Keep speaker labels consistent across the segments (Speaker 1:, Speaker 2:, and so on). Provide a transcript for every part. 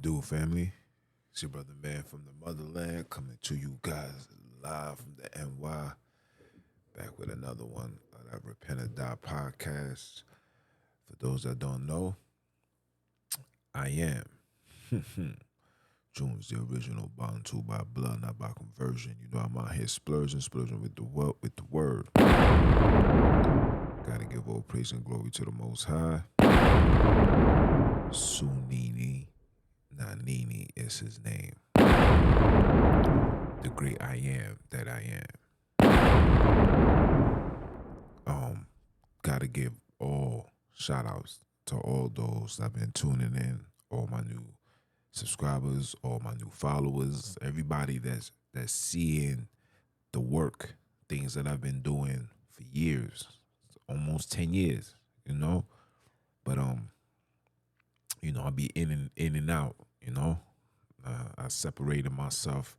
Speaker 1: do, family? It's your brother man from the motherland coming to you guys live from the NY. Back with another one of that Repent or Die podcast. For those that don't know, I am June's the original Bantu by blood, not by conversion. You know I'm out here splurging with the word. Gotta give all praise and glory to the Most High. Sunini Nanini is his name. The great I am that I am. Gotta give all shout outs to all those that have been tuning in, all my new subscribers, all my new followers, everybody that's seeing the work, things that I've been doing for years, almost 10 years, you know. But I'll be in and out, you know. I separated myself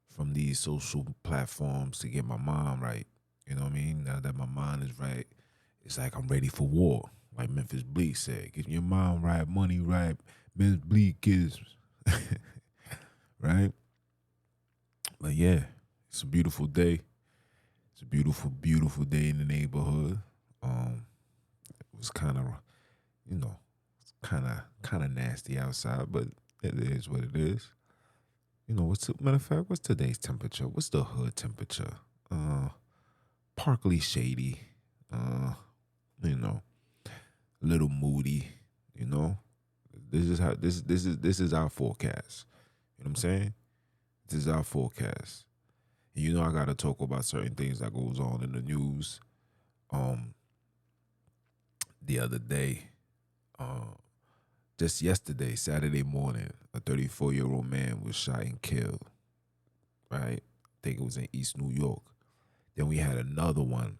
Speaker 1: from these social platforms to get my mind right. You know what I mean? Now that my mind is right, it's like I'm ready for war. Like Memphis Bleak said, get your mind right, money right. Memphis Bleak is right. But yeah, it's a beautiful day. It's a beautiful day in the neighborhood. It was kind of, kind of nasty outside, but it is what it is. Matter of fact, what's today's temperature? What's the hood temperature? Partly shady. You know, a little moody. You know, this is our forecast. You know what I'm saying? This is our forecast. And I gotta talk about certain things that goes on in the news. The other day, just yesterday, Saturday morning, a 34-year-old man was shot and killed. Right? I think it was in East New York. Then we had another one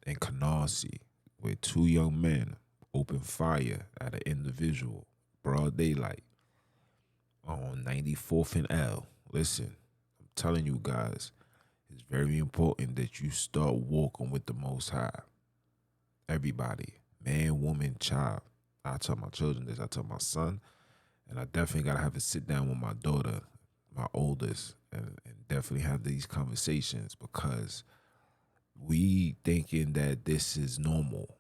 Speaker 1: in Canarsie where two young men opened fire at an individual, broad daylight, on 94th and L. Listen, I'm telling you guys, it's very important that you start walking with the Most High. Everybody, man, woman, child. I tell my children this, I tell my son, and I definitely got to have a sit down with my daughter, my oldest, and definitely have these conversations because we thinking that this is normal.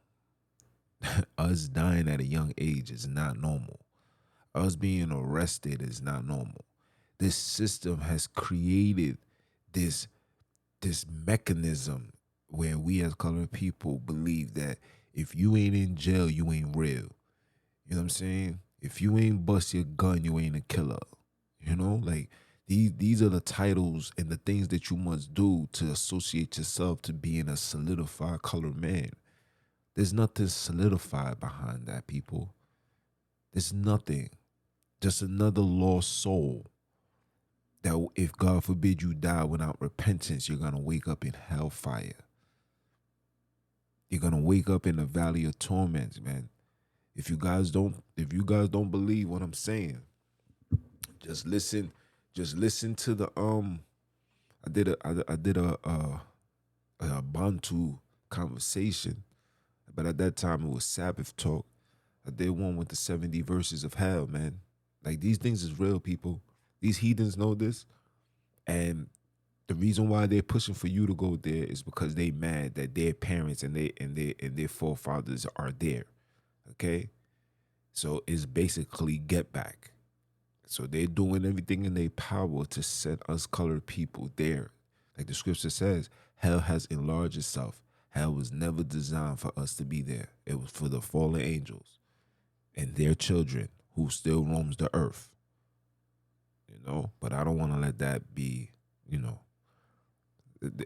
Speaker 1: Us dying at a young age is not normal. Us being arrested is not normal. This system has created this mechanism where we as colored people believe that if you ain't in jail, you ain't real. You know what I'm saying? If you ain't bust your gun, you ain't a killer. You know, like these are the titles and the things that you must do to associate yourself to being a solidified colored man. There's nothing solidified behind that, people. There's nothing. Just another lost soul that if God forbid you die without repentance, you're going to wake up in hellfire. You're going to wake up in the valley of torments, man. If you guys don't believe what I'm saying, just listen to the I did a Bantu conversation, but at that time it was Sabbath talk. I did one with the 70 verses of hell, man. Like, these things is real, people. These heathens know this, and the reason why they're pushing for you to go there is because they mad that their parents and their forefathers are there. Okay, so it's basically get back. So they're doing everything in their power to set us colored people there. Like the scripture says, hell has enlarged itself. Hell was never designed for us to be there. It was for the fallen angels and their children who still roams the earth. But I don't want to let that be,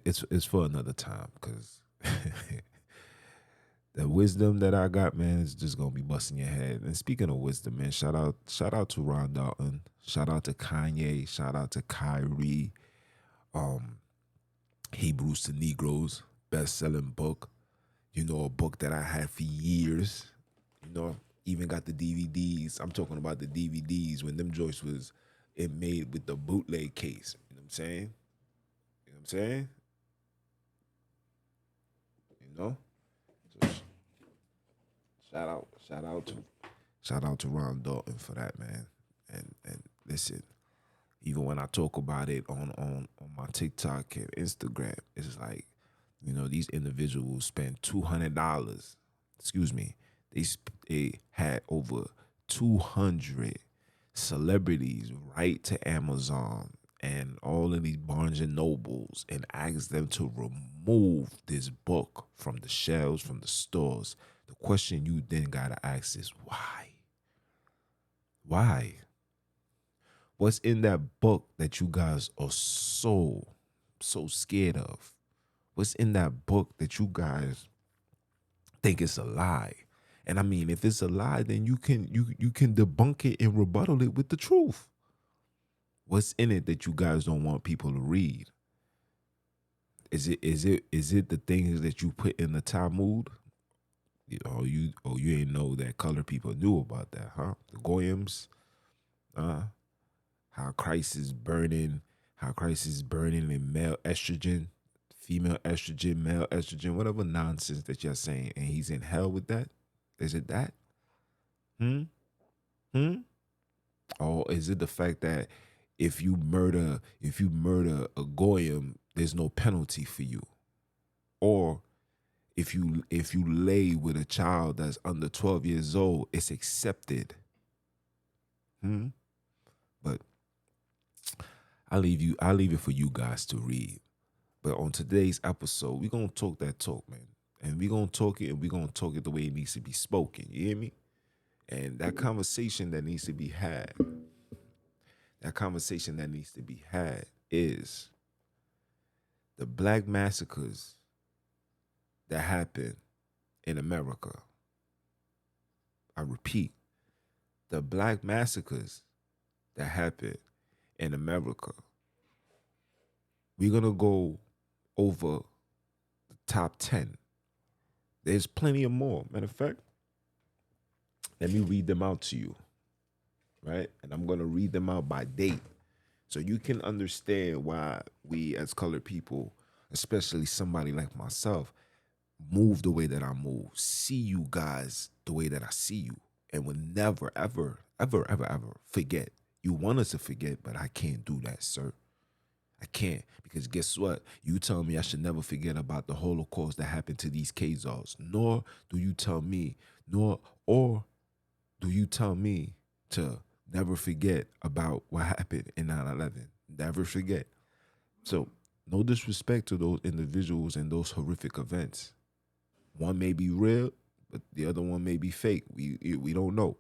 Speaker 1: it's for another time, because the wisdom that I got, man, is just gonna be busting your head. And speaking of wisdom, man, shout out to Ron Dalton, shout out to Kanye, shout out to Kyrie, Hebrews to Negroes, best-selling book. A book that I had for years. Even got the DVDs. I'm talking about the DVDs when them joints was it made with the bootleg case. You know what I'm saying? You know what I'm saying? So shout out to Ron Dalton for that, man. And listen, even when I talk about it on my TikTok and Instagram, it's like, these individuals spend $200. Excuse me, they had over 200 celebrities write to Amazon and all of these Barnes and Nobles and ask them to remove this book from the shelves, from the stores. The question you then gotta ask is why? Why? What's in that book that you guys are so scared of? What's in that book that you guys think it's a lie? And I mean, if it's a lie, then you can debunk it and rebuttal it with the truth. What's in it that you guys don't want people to read? Is it the things that you put in the Talmud? You ain't know that colored people knew about that, huh? The Goyams, how Christ is burning in male estrogen, female estrogen, male estrogen, whatever nonsense that you're saying, and he's in hell with that? Is it that? Hmm? Hmm? Or is it the fact that if you murder a goyim, there's no penalty for you? Or if you lay with a child that's under 12 years old, it's accepted. Hmm? But I leave it for you guys to read. But on today's episode, we're gonna talk that talk, man. And we're gonna talk it, and we're gonna talk it the way it needs to be spoken. You hear me? And that conversation that needs to be had, is the Black Massacres that happened in America. I repeat, the Black Massacres that happened in America. We're gonna go over the top 10. There's plenty of more. Matter of fact, let me read them out to you, right? And I'm gonna read them out by date, so you can understand why we as colored people, especially somebody like myself, move the way that I move, see you guys the way that I see you, and will never, ever, ever, ever, ever forget. You want us to forget, but I can't do that, sir. I can't, because guess what? You tell me I should never forget about the Holocaust that happened to these Khazars. Nor do you tell me, or do you tell me to never forget about what happened in 9/11? Never forget. So, no disrespect to those individuals and those horrific events. One may be real, but the other one may be fake. We don't know.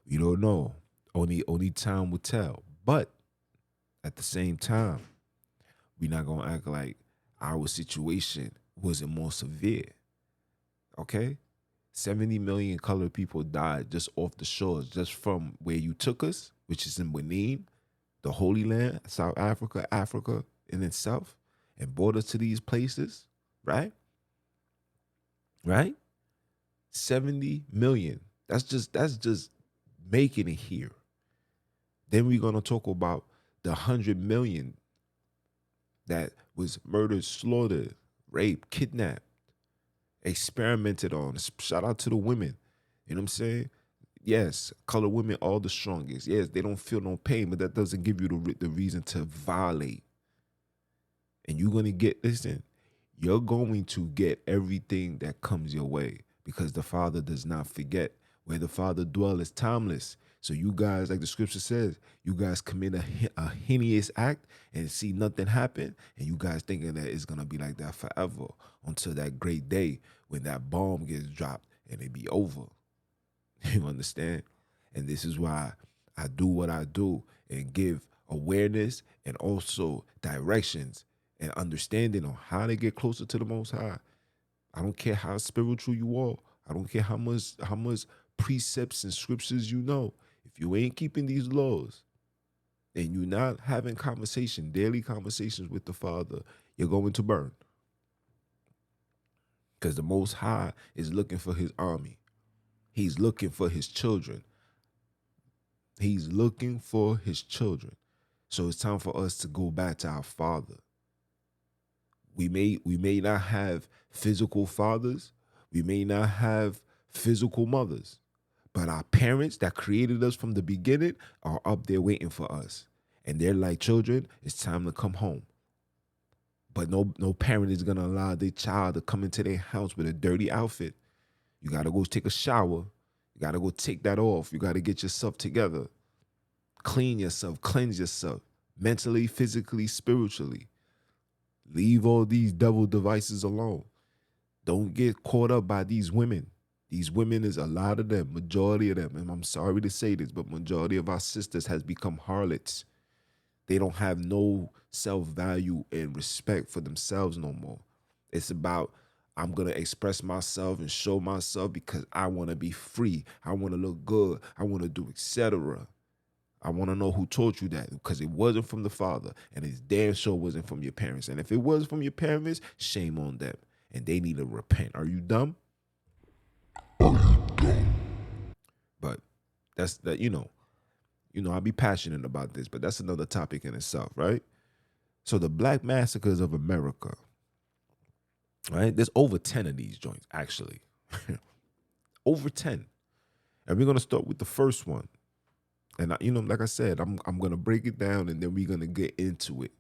Speaker 1: We don't know. Only time will tell. But at the same time, we're not gonna act like our situation wasn't more severe. Okay? 70 million colored people died just off the shores, just from where you took us, which is in Benin, the Holy Land, South Africa, Africa in itself, and brought us to these places, right? Right? 70 million. That's just making it here. Then we're gonna talk about the 100 million that was murdered, slaughtered, raped, kidnapped, experimented on. Shout out to the women. You know what I'm saying? Yes, colored women are the strongest. Yes, they don't feel no pain, but that doesn't give you the reason to violate. And you're going to listen, you're going to get everything that comes your way, because the Father does not forget. Where the Father dwells is timeless. So you guys, like the scripture says, you guys commit a heinous act and see nothing happen, and you guys thinking that it's going to be like that forever, until that great day when that bomb gets dropped and it be over. You understand? And this is why I do what I do, and give awareness and also directions and understanding on how to get closer to the Most High. I don't care how spiritual you are. I don't care how much precepts and scriptures you know. If you ain't keeping these laws and you're not having daily conversations with the Father, you're going to burn. Because the Most High is looking for his army. He's looking for his children. He's looking for his children. So it's time for us to go back to our Father. We may not have physical fathers. We may not have physical mothers. But our parents that created us from the beginning are up there waiting for us. And they're like, children, it's time to come home. But no parent is gonna allow their child to come into their house with a dirty outfit. You gotta go take a shower. You gotta go take that off. You gotta get yourself together. Clean yourself, cleanse yourself, mentally, physically, spiritually. Leave all these devil devices alone. Don't get caught up by these women. These women is a lot of them, majority of them, and I'm sorry to say this, but majority of our sisters has become harlots. They don't have no self-value and respect for themselves no more. It's about, I'm going to express myself and show myself because I want to be free. I want to look good. I want to do etc. I want to know who taught you that, because it wasn't from the father, and it's damn sure wasn't from your parents. And if it was from your parents, shame on them, and they need to repent. Are you dumb? But that's that. I'll be passionate about this, but that's another topic in itself, right? So the Black Massacres of America, right? There's over 10 of these joints, actually. Over 10. And we're gonna start with the first one. And like I said, I'm gonna break it down and then we're gonna get into it.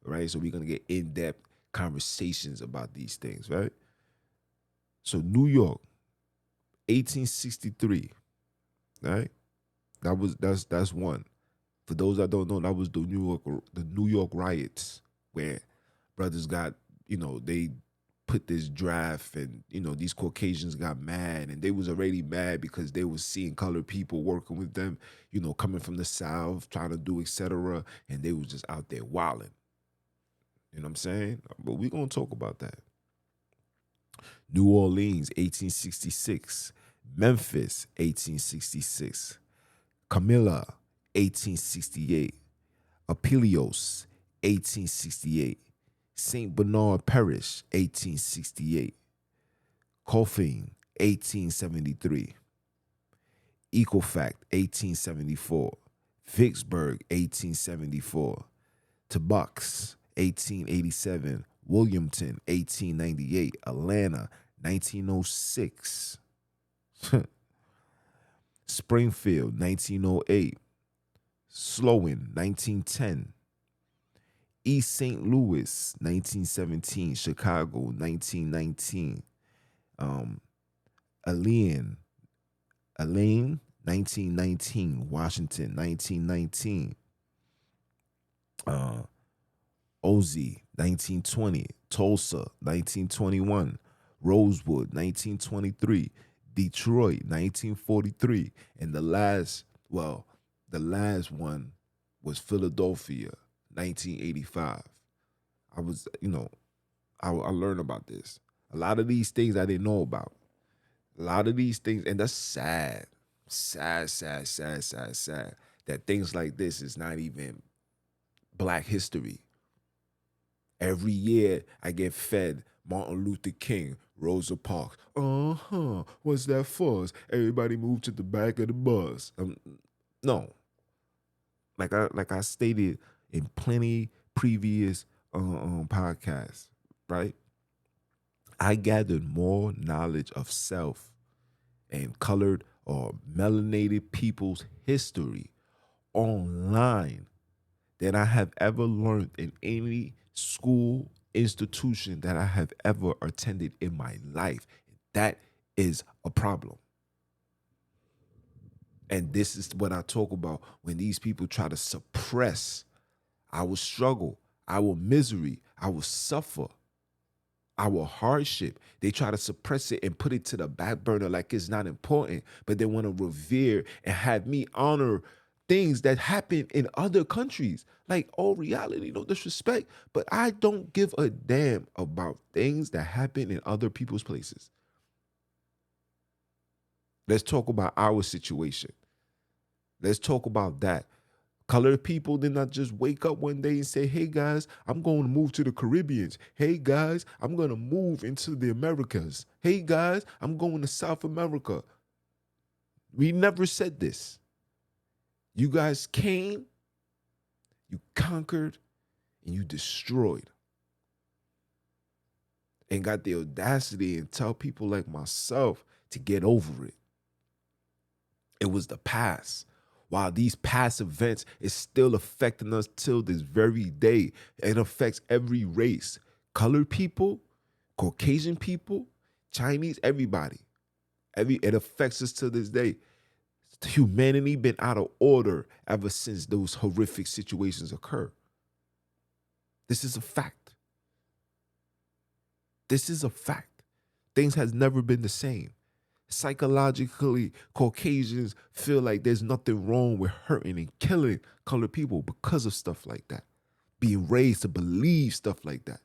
Speaker 1: Right? So we're gonna get in-depth conversations about these things, right? So New York, 1863, right? That's one. For those that don't know, that was the New York riots, where brothers got, they put this draft, and these Caucasians got mad, and they was already mad because they was seeing colored people working with them, coming from the South, trying to do etc. And they was just out there wilding. You know what I'm saying? But we're gonna talk about that. New Orleans, 1866. Memphis, 1866. Camilla, 1868. Apelios, 1868. St. Bernard Parish, 1868. Coffin, 1873. Equifax, 1874. Vicksburg, 1874. Tubbs, 1887. Williamton, 1898. Atlanta, 1906. Springfield, 1908. Sloan, 1910. East St. Louis, 1917. Chicago, 1919. Elaine, 1919. Washington, 1919. Ozzie, 1920. Tulsa, 1921. Rosewood, 1923. Detroit, 1943. And the last one was Philadelphia, 1985. I learned about this. A lot of these things I didn't know about. A lot of these things, and that's sad. Sad, sad, sad, sad, sad. That things like this is not even Black history. Every year I get fed Martin Luther King, Rosa Parks. What's that for? Everybody move to the back of the bus. No. Like I stated in plenty previous podcasts, right? I gathered more knowledge of self and colored or melanated people's history online than I have ever learned in any school institution that I have ever attended in my life. That is a problem. And this is what I talk about when these people try to suppress our struggle, our misery, our suffer, our hardship. They try to suppress it and put it to the back burner like it's not important, but they want to revere and have me honor things that happen in other countries. Like, all reality, no disrespect, but I don't give a damn about things that happen in other people's places. Let's talk about our situation. Let's talk about that. Colored people did not just wake up one day and say, hey guys, I'm going to move to the Caribbeans. Hey guys, I'm going to move into the Americas. Hey guys, I'm going to South America. We never said this. You guys came, you conquered, and you destroyed. And got the audacity and tell people like myself to get over it. It was the past. While these past events is still affecting us till this very day. It affects every race. Colored people, Caucasian people, Chinese, everybody. It affects us to this day. Humanity been out of order ever since those horrific situations occur. This is a fact. This is a fact. Things has never been the same. Psychologically, Caucasians feel like there's nothing wrong with hurting and killing colored people because of stuff like that. Being raised to believe stuff like that.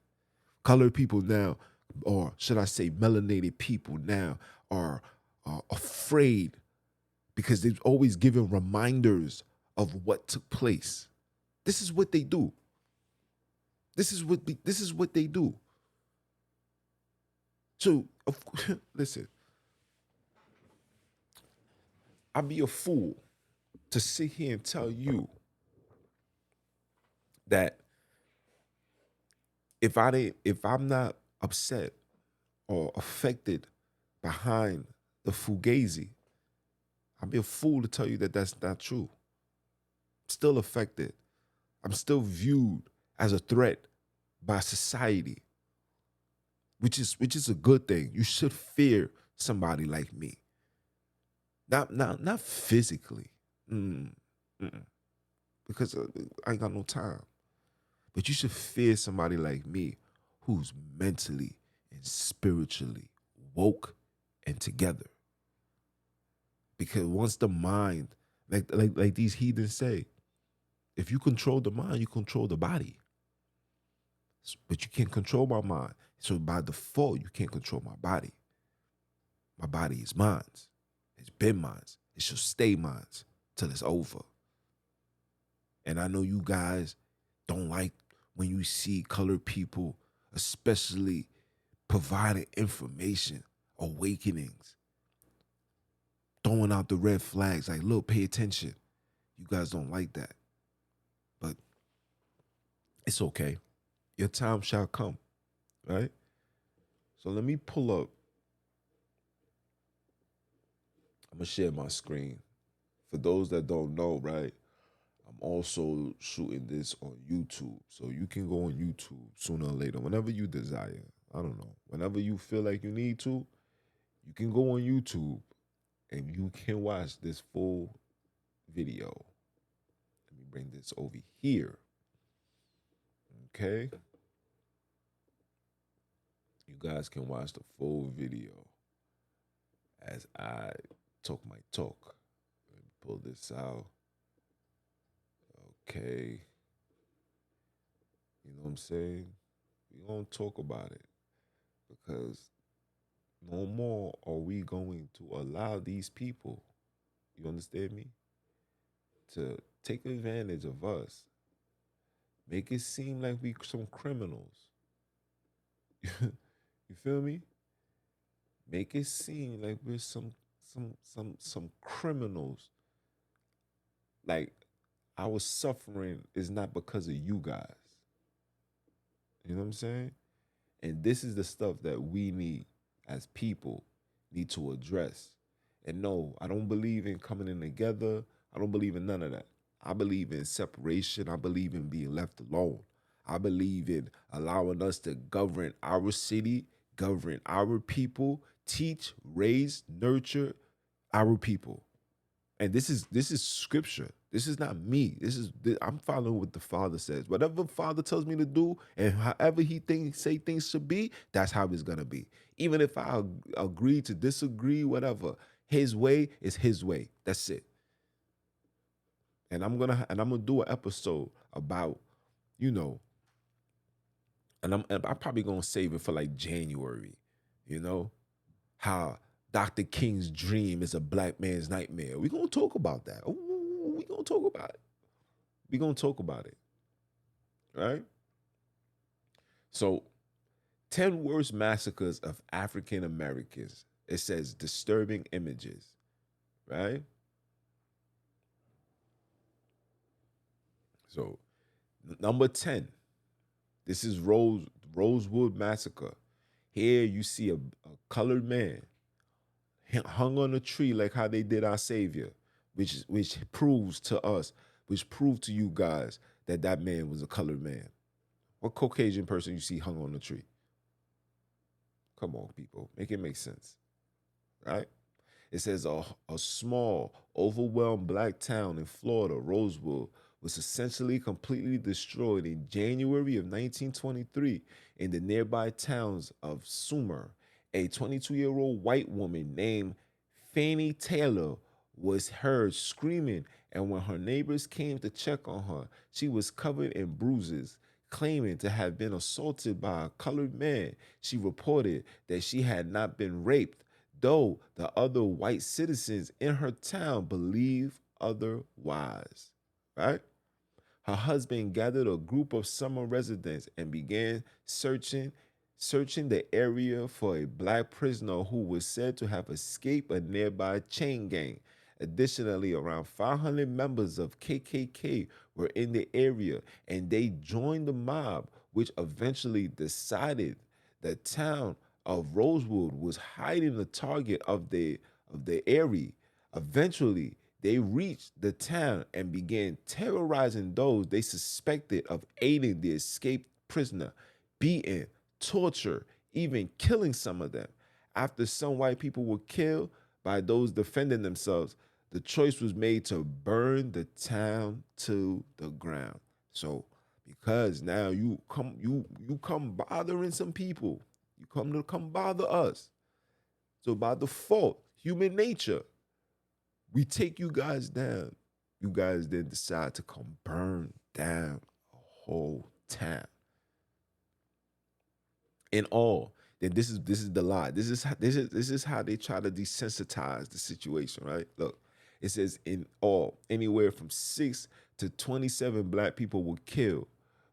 Speaker 1: Colored people now, or should I say melanated people now, are afraid because they've always given reminders of what took place. This is what they do. This is what they do. So, listen, I'd be a fool to sit here and tell you that if I'm not upset or affected behind the fugazi, I'd be a fool to tell you that that's not true. I'm still affected. I'm still viewed as a threat by society, which is a good thing. You should fear somebody like me. Not physically, because I ain't got no time. But you should fear somebody like me who's mentally and spiritually woke and together. Because once the mind, like these heathens say, if you control the mind, you control the body. But you can't control my mind. So by default, you can't control my body. My body is mine. It's been mine. It should stay mine till it's over. And I know you guys don't like when you see colored people, especially providing information, awakenings, throwing out the red flags, like, look, pay attention. You guys don't like that. But it's okay. Your time shall come, right? So let me pull up. I'm going to share my screen. For those that don't know, right, I'm also shooting this on YouTube. So you can go on YouTube sooner or later, whenever you desire. I don't know. Whenever you feel like you need to, you can go on YouTube and you can watch this full video. Let me bring this over here. Okay? You guys can watch the full video as I talk my talk. Let me pull this out. Okay. You know what I'm saying? We're going to talk about it because no more are we going to allow these people, you understand me, to take advantage of us, make it seem like we some criminals. You feel me? Make it seem like we're some criminals. Like our suffering is not because of you guys. You know what I'm saying? And this is the stuff that we need as people need to address. And no, I don't believe in coming in together. I don't believe in none of that. I believe in separation. I believe in being left alone. I believe in allowing us to govern our city, govern our people, teach, raise, nurture our people. And this is scripture. This is not me. I'm following what the Father says. Whatever the Father tells me to do, and however He say things should be, that's how it's gonna be. Even if I agree to disagree, whatever, His way is His way. That's it. And I'm gonna do an episode about, you know, and I'm probably gonna save it for like January. You know, how Dr. King's dream is a black man's nightmare. We're gonna talk about that. We're gonna talk about it. We're gonna talk about it. Right? So 10 worst massacres of African Americans. It says disturbing images. Right? So number 10. This is Rosewood Massacre. Here you see a colored man hung on a tree like how they did our Savior. which proves to us, which proved to you guys that that man was a colored man. What Caucasian person you see hung on the tree? Come on, people, make it make sense, right? It says a small, overwhelmed black town in Florida, Rosewood, was essentially completely destroyed in January of 1923 in the nearby towns of Summer. A 22-year-old white woman named Fannie Taylor was heard screaming, and when her neighbors came to check on her, she was covered in bruises. Claiming to have been assaulted by a colored man, she reported that she had not been raped, though the other white citizens in her town believe otherwise. Right? Her husband gathered a group of summer residents and began searching the area for a black prisoner who was said to have escaped a nearby chain gang. Additionally, around 500 members of KKK were in the area and they joined the mob, which eventually decided the town of Rosewood was hiding the target of the area. Eventually, they reached the town and began terrorizing those they suspected of aiding the escaped prisoner, beating, torture, even killing some of them. After some white people were killed by those defending themselves, the choice was made to burn the town to the ground. So, because now you come bothering some people, you come bother us. So by default, human nature, we take you guys down. You guys then decide to come burn down a whole town. In all, then this is the lie. This is how they try to desensitize the situation, right? Look, it says in all, anywhere from 6 to 27 black people were killed,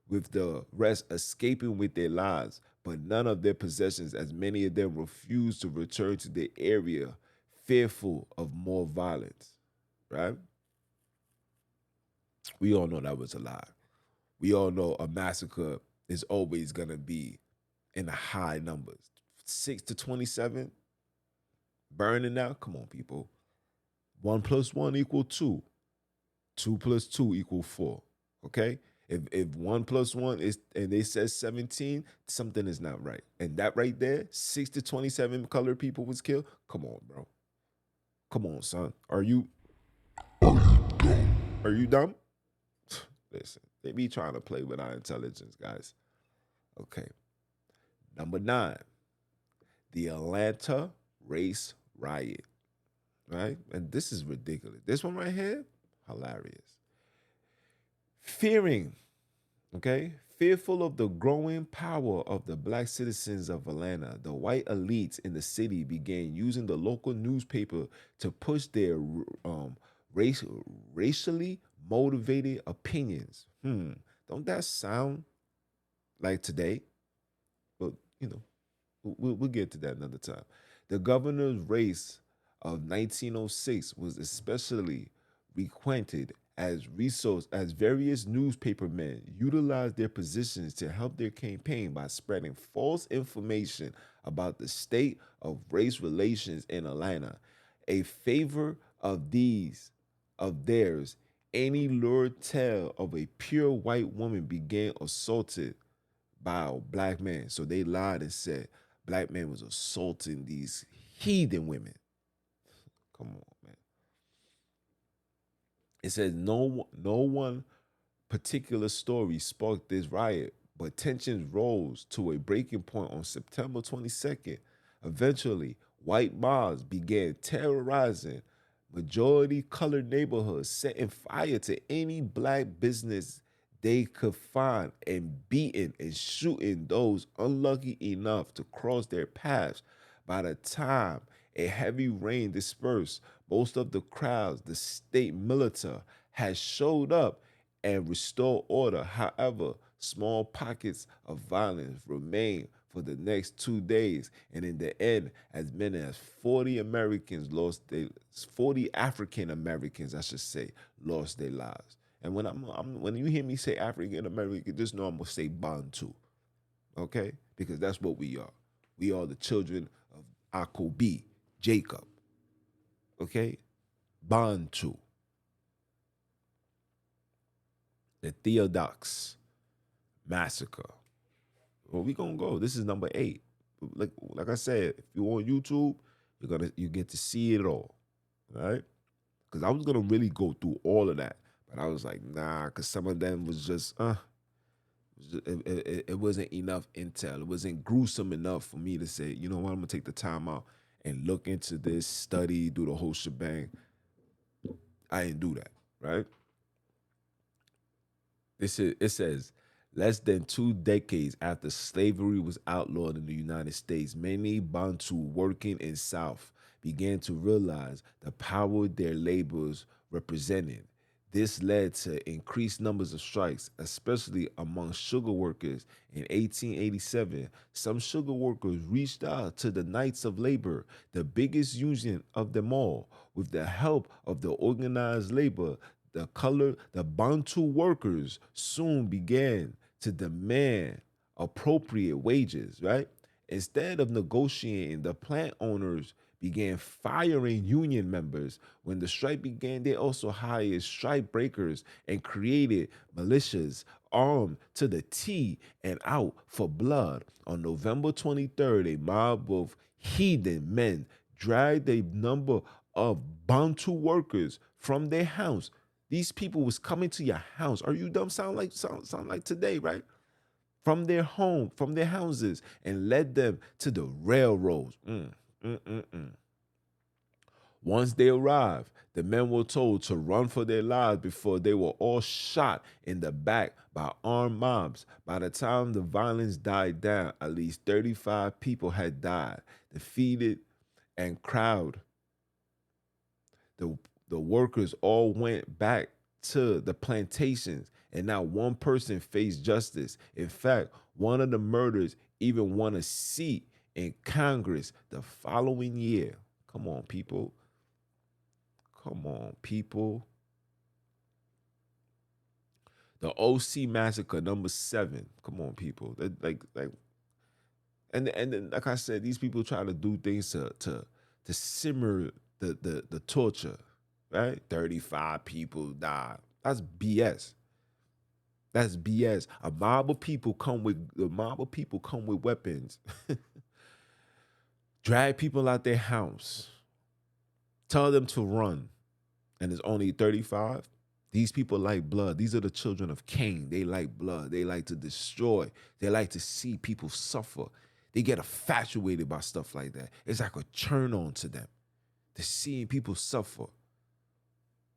Speaker 1: with the rest escaping with their lives, but none of their possessions, as many of them refused to return to their area, fearful of more violence. Right? We all know that was a lie. We all know a massacre is always gonna be in the high numbers. 6 to 27, burning out. Come on, people. 1 plus 1 equal 2. 2 plus 2 equal 4. Okay? If 1 plus 1 is and they said 17, something is not right. And that right there, 6 to 27 colored people was killed. Come on, bro. Come on, son. Are you dumb? Listen, they be trying to play with our intelligence, guys. Okay. Number 9, the Atlanta race riot. Right? And this is ridiculous. This one right here, hilarious. Fearing, okay? Fearful of the growing power of the black citizens of Atlanta, the white elites in the city began using the local newspaper to push their race, racially motivated opinions. Don't that sound like today? But, we'll get to that another time. The governor's race of 1906 was especially frequented as various newspapermen utilized their positions to help their campaign by spreading false information about the state of race relations in Atlanta. A favor of theirs, any lurid tale of a pure white woman began assaulted by a black man. So they lied and said black man was assaulting these heathen women. Come on, man. It says no one particular story sparked this riot, but tensions rose to a breaking point on September 22nd. Eventually, white mobs began terrorizing majority colored neighborhoods, setting fire to any black business they could find and beating and shooting those unlucky enough to cross their paths. By the time a heavy rain dispersed most of the crowds, the state militia had showed up and restored order. However, small pockets of violence remained for the next 2 days, and in the end, as many as 40 African Americans, I should say, lost their lives. And when you hear me say African American, just know I'm gonna say Bantu, okay? Because that's what we are. We are the children of Akobi, Jacob, okay? Bantu. The Theodox Massacre. Well, we gonna go. This is number 8. Like I said, if you're on YouTube, you get to see it all, right? Because I was gonna really go through all of that, but I was like, nah, because some of them was just it wasn't enough intel. It wasn't gruesome enough for me to say, you know what, I'm gonna take the time out and look into this, study, do the whole shebang. I didn't do that, right? It says less than 2 decades after slavery was outlawed in the United States, many Bantu working in South began to realize the power their labors represented. This led to increased numbers of strikes, especially among sugar workers. In 1887, some sugar workers reached out to the Knights of Labor, the biggest union of them all. With the help of the organized labor, the Bantu workers soon began to demand appropriate wages, right? Instead of negotiating, the plant owners began firing union members. When the strike began, they also hired strike breakers and created militias armed to the teeth and out for blood. On November 23rd, a mob of heathen men dragged a number of Bantu workers from their house. These people was coming to your house. Are you dumb? Sound like today, right? From their home, from their houses, and led them to the railroads. Once they arrived, the men were told to run for their lives before they were all shot in the back by armed mobs. By the time the violence died down, at least 35 people had died. Defeated and crowd, the, the workers all went back to the plantations, and not one person faced justice. In fact, one of the murders even won a seat in Congress the following year. Come on, people. Come on, people. The OC massacre, number 7. Come on, people. And then, like I said, these people try to do things to simmer the torture, right? 35 people died. That's BS. That's BS. A mob of people come with weapons, drag people out their house, tell them to run, and it's only 35. These people like blood. These are the children of Cain. They like blood. They like to destroy. They like to see people suffer. They get infatuated by stuff like that. It's like a turn on to them, to seeing people suffer.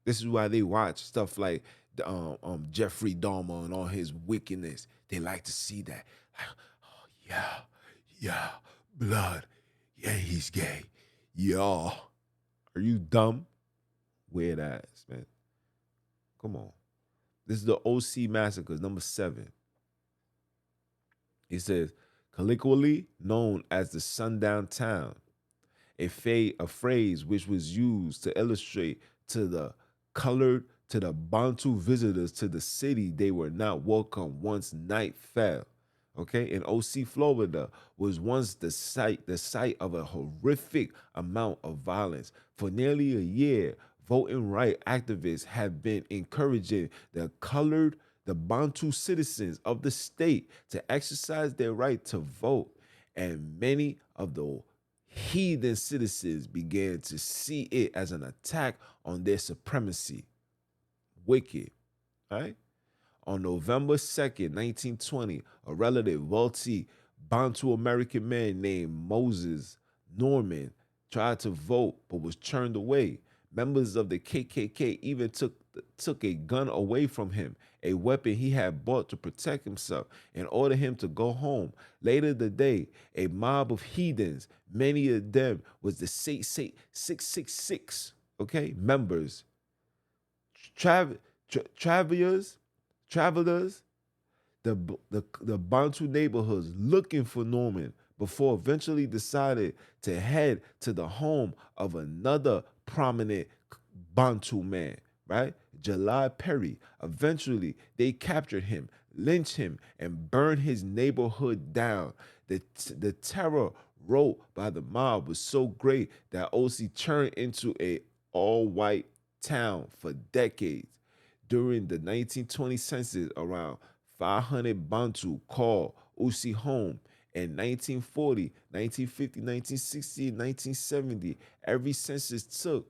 Speaker 1: This is why they watch stuff like Jeffrey Dahmer and all his wickedness. They like to see that. Like, oh, yeah, blood. Yeah, he's gay. Yeah. Are you dumb? Weird ass, man. Come on. This is the OC Massacres, number 7. He says, colloquially known as the sundown town, a phrase which was used to illustrate to the colored, to the Bantu visitors to the city they were not welcome once night fell. Okay, in OC, Florida was once the site of a horrific amount of violence. For nearly a year, voting right activists have been encouraging the Bantu citizens of the state to exercise their right to vote, and many of the heathen citizens began to see it as an attack on their supremacy. Wicked, right? On November 2nd, 1920, a relative, wealthy Bantu American man named Moses Norman tried to vote but was turned away. Members of the KKK even took a gun away from him, a weapon he had bought to protect himself, and ordered him to go home. Later the day, a mob of heathens, many of them was the 666, okay, members, travelers, travelers, the Bantu neighborhoods looking for Norman before eventually decided to head to the home of another prominent Bantu man, right? July Perry. Eventually, they captured him, lynched him, and burned his neighborhood down. The terror wrought by the mob was so great that OC turned into a all-white town for decades. During the 1920 census, around 500 Bantu called Usi home. In 1940, 1950, 1960, 1970, every census took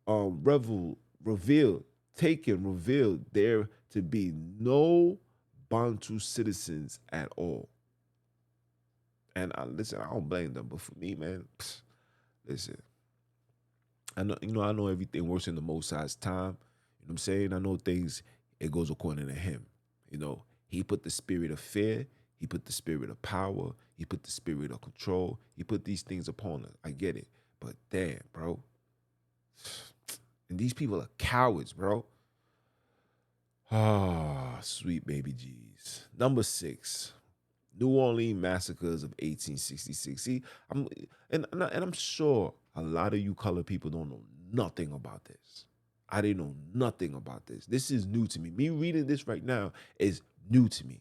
Speaker 1: revealed, revealed there to be no Bantu citizens at all. And listen, I don't blame them, but for me, man, listen, I know everything works in the Most High's time. You know what I'm saying? I know things, it goes according to him. You know, he put the spirit of fear, he put the spirit of power, he put the spirit of control, he put these things upon us. I get it. But damn, bro. And these people are cowards, bro. Ah, sweet baby G's. Number 6. New Orleans massacres of 1866. See, I'm sure a lot of you colored people don't know nothing about this. I didn't know nothing about this. This is new to me. Me reading this right now is new to me.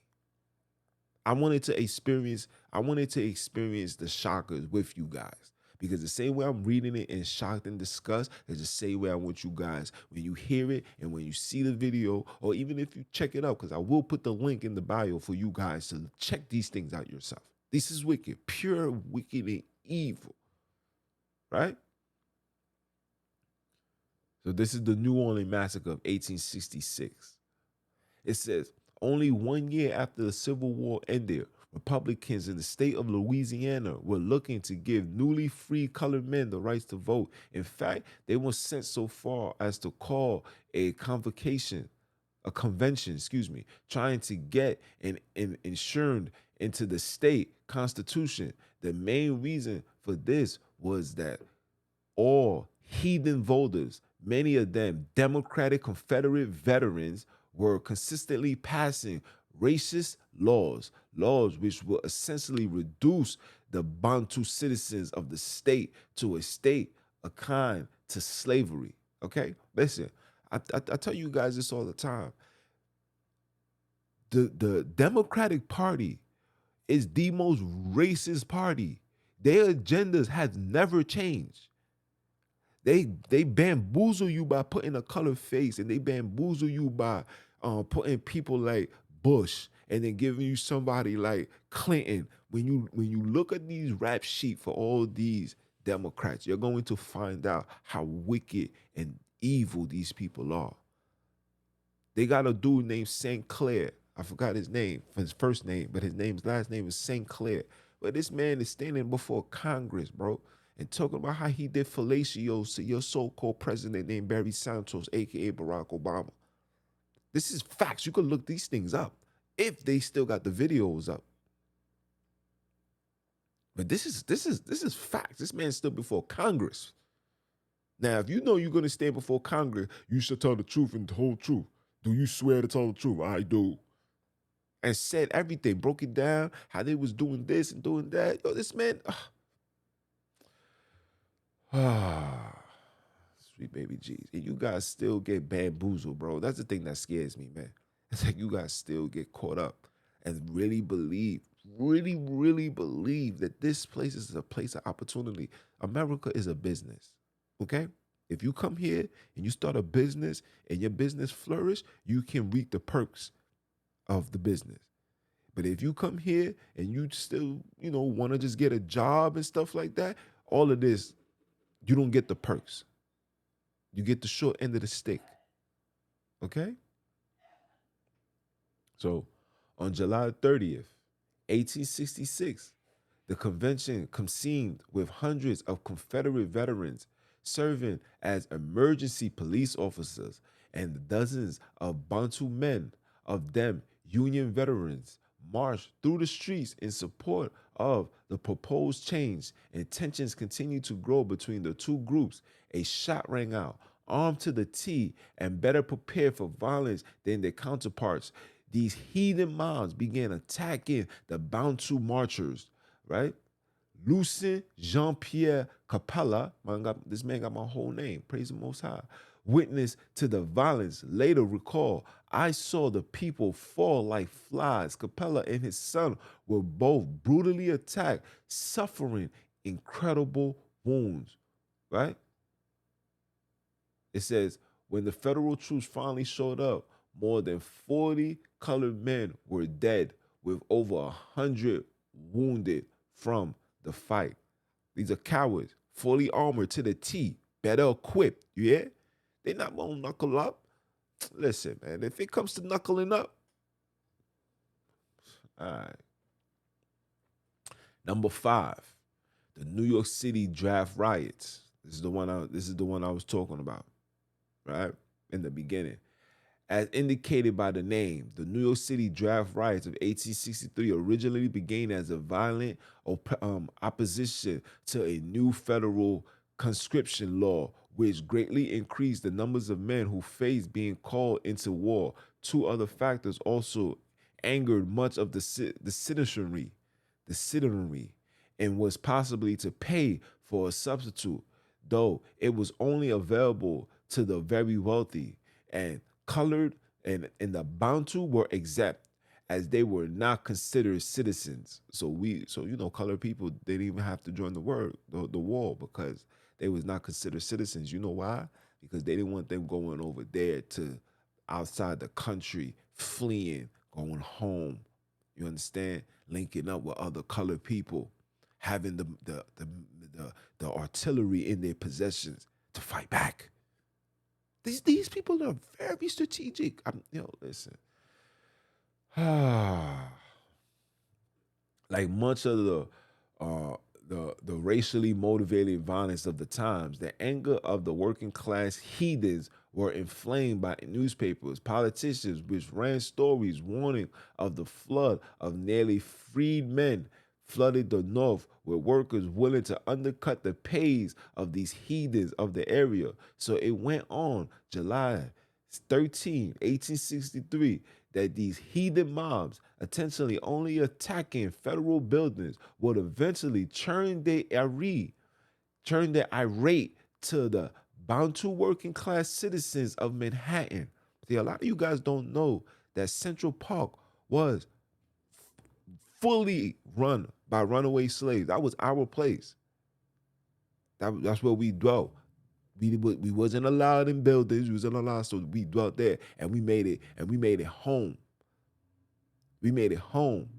Speaker 1: I wanted to experience the shockers with you guys. Because the same way I'm reading it and shocked and disgust is the same way I want you guys, when you hear it and when you see the video, or even if you check it out, because I will put the link in the bio for you guys to check these things out yourself. This is wicked, pure wicked and evil, right? So this is the New Orleans Massacre of 1866. It says, only 1 year after the Civil War ended, Republicans in the state of Louisiana were looking to give newly freed colored men the rights to vote. In fact, they were sent so far as to call a convention, trying to get an insured into the state constitution. The main reason for this was that all heathen voters, many of them Democratic Confederate veterans, were consistently passing racist laws which will essentially reduce the Bantu citizens of the state to a state akin to slavery. Okay, listen, I tell you guys this all the time. The Democratic Party is the most racist party. Their agendas has never changed. They bamboozle you by putting a colored face, and they bamboozle you by putting people like Bush and then giving you somebody like Clinton. When you look at these rap sheet for all these Democrats, you're going to find out how wicked and evil these people are. They got a dude named St. Clair. I forgot his name, his first name, but his last name is St. Clair. But this man is standing before Congress, bro, and talking about how he did fellatios to your so-called president named Barry Santos, aka Barack Obama. This is facts. You can look these things up if they still got the videos up. But this is facts. This man stood before Congress. Now, if you know you're gonna stand before Congress, you should tell the truth and the whole truth. Do you swear to tell the truth? I do. And said everything, broke it down, how they was doing this and doing that. Yo, this man. Sweet baby G's. And you guys still get bamboozled, bro. That's the thing that scares me, man. It's like you guys still get caught up and really believe that this place is a place of opportunity. America is a business, okay? If you come here and you start a business and your business flourish, you can reap the perks of the business. But if you come here and you still, want to just get a job and stuff like that, all of this, you don't get the perks. You get the short end of the stick. Okay? So on July 30th, 1866, the convention convened with hundreds of Confederate veterans serving as emergency police officers and dozens of Bantu men, of them Union veterans, marched through the streets in support of the proposed change, and tensions continued to grow between the two groups. A shot rang out. Armed to the teeth and better prepared for violence than their counterparts, these heathen mobs began attacking the Bantu marchers, right? Lucien Jean-Pierre Capella, this man got my whole name, praise the Most High, witness to the violence, later recalled, I saw the people fall like flies. Capella and his son were both brutally attacked, suffering incredible wounds, right? It says, When the federal troops finally showed up, more than 40 colored men were dead, with over 100 wounded from the fight. These are cowards, fully armored to the T, better equipped. You hear? They not gonna knuckle up. Listen, man, if it comes to knuckling up, all right. Number 5, the New York City draft riots. This is the one I was talking about, right? In the beginning. As indicated by the name, the New York City draft riots of 1863 originally began as a violent opposition to a new federal conscription law, which greatly increased the numbers of men who faced being called into war. Two other factors also angered much of the citizenry, and was possibly to pay for a substitute, though it was only available to the very wealthy, and colored and the Bantu were exempt as they were not considered citizens. So colored people, they didn't even have to join the war, because they was not considered citizens. You know why? Because they didn't want them going over there to outside the country, fleeing, going home. You understand? Linking up with other colored people, having the artillery in their possessions to fight back. These people are very strategic. Listen. Like much of uh, the racially motivated violence of the times, the anger of the working class heathens were inflamed by newspapers, politicians, which ran stories warning of the flood of nearly freed men flooded the North, with workers willing to undercut the pays of these heathens of the area. So it went on July 13, 1863, that these heathen mobs, intentionally only attacking federal buildings, would eventually turn their irate to the Bantu working class citizens of Manhattan. See, a lot of you guys don't know that Central Park was fully run by runaway slaves. That was our place. That's where we dwelt. We wasn't allowed in buildings. We wasn't allowed, so we dwelt there, and we made it home. We made it home.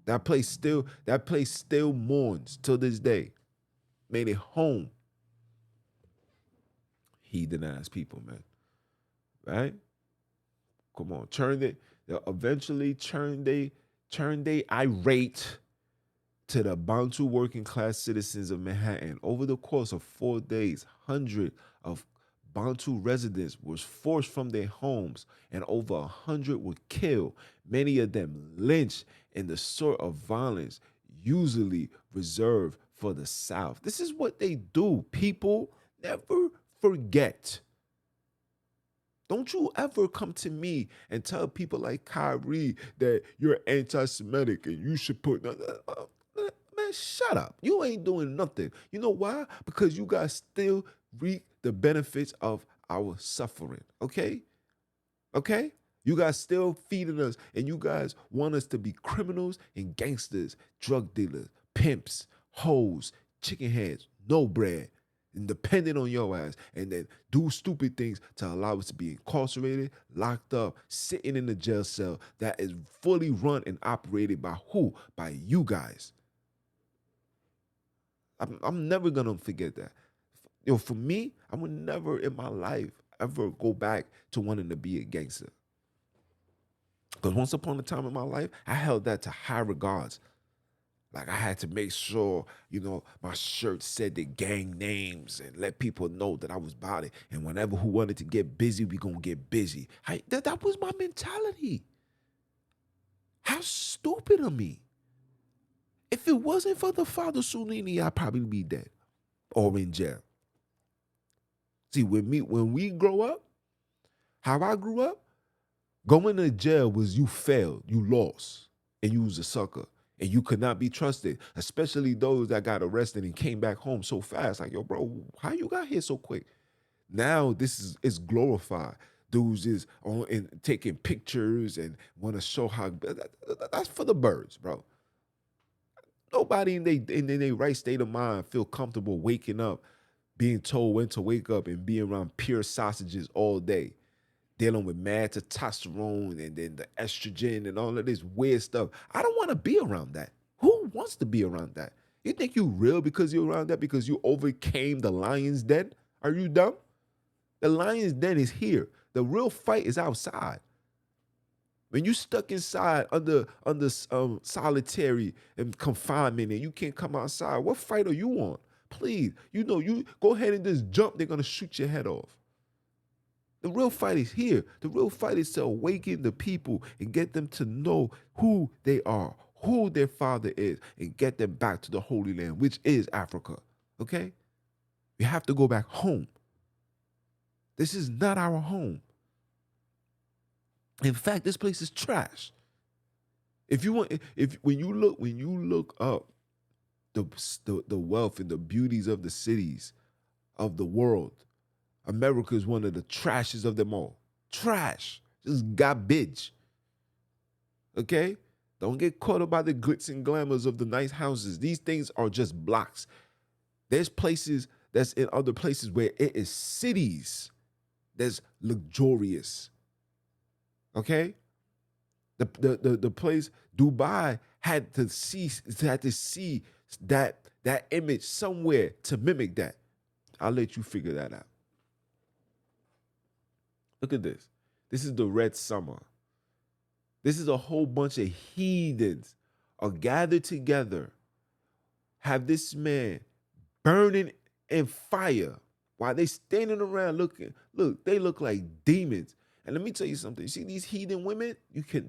Speaker 1: That place still mourns till this day. Made it home. Heathen ass people, man. Right? Come on, they'll eventually turn they irate to the Bantu working class citizens of Manhattan. Over the course of 4 days, hundreds of Bantu residents were forced from their homes, and over 100 were killed, many of them lynched, in the sort of violence usually reserved for the South. This is what they do. People never forget. Don't you ever come to me and tell people like Kyrie that you're anti-Semitic and you should put man, shut up. You ain't doing nothing. You know why? Because you guys still reap the benefits of our suffering. Okay? Okay? You guys still feeding us, and you guys want us to be criminals and gangsters, drug dealers, pimps, hoes, chicken heads, no bread, and depending on your ass, and then do stupid things to allow us to be incarcerated, locked up, sitting in the jail cell that is fully run and operated by who? By you guys. I'm never gonna forget that. For me, I would never in my life ever go back to wanting to be a gangster. Because once upon a time in my life, I held that to high regards. Like I had to make sure, my shirt said the gang names and let people know that I was about it. And whenever who wanted to get busy, we gonna get busy. That was my mentality. How stupid of me. If it wasn't for the Father Sulini, I'd probably be dead or in jail. See, when we grow up, how I grew up, going to jail was you failed, you lost, and you was a sucker. And you could not be trusted, especially those that got arrested and came back home so fast. Like, yo, bro, how you got here so quick? Now it's glorified. Dudes is on and taking pictures and want to show how that's for the birds, bro. Nobody in their right state of mind feel comfortable waking up being told when to wake up and being around pure sausages all day, dealing with mad testosterone and then the estrogen and all of this weird stuff. I don't want to be around that. Who wants to be around that? You think you real because you're around that because you overcame the lion's den? Are you dumb? The lion's den is here. The real fight is outside. When you stuck inside under solitary and confinement and you can't come outside, what fight are you on? Please, you go ahead and just jump. They're gonna shoot your head off. The real fight is here. The real fight is to awaken the people and get them to know who they are, who their father is, and get them back to the Holy Land, which is Africa. Okay? We have to go back home. This is not our home. In fact, this place is trash. If when you look up the wealth and the beauties of the cities of the world, America is one of the trashes of them all. Trash. Just garbage. Okay? Don't get caught up by the glitz and glamours of the nice houses. These things are just blocks. There's places that's in other places where it is cities that's luxurious. Okay? The place Dubai had to see that image somewhere to mimic that. I'll let you figure that out. Look at this. This is the Red Summer. This is a whole bunch of heathens are gathered together, have this man burning in fire while they standing around looking. Look, they look like demons. And let me tell you something. You see these heathen women?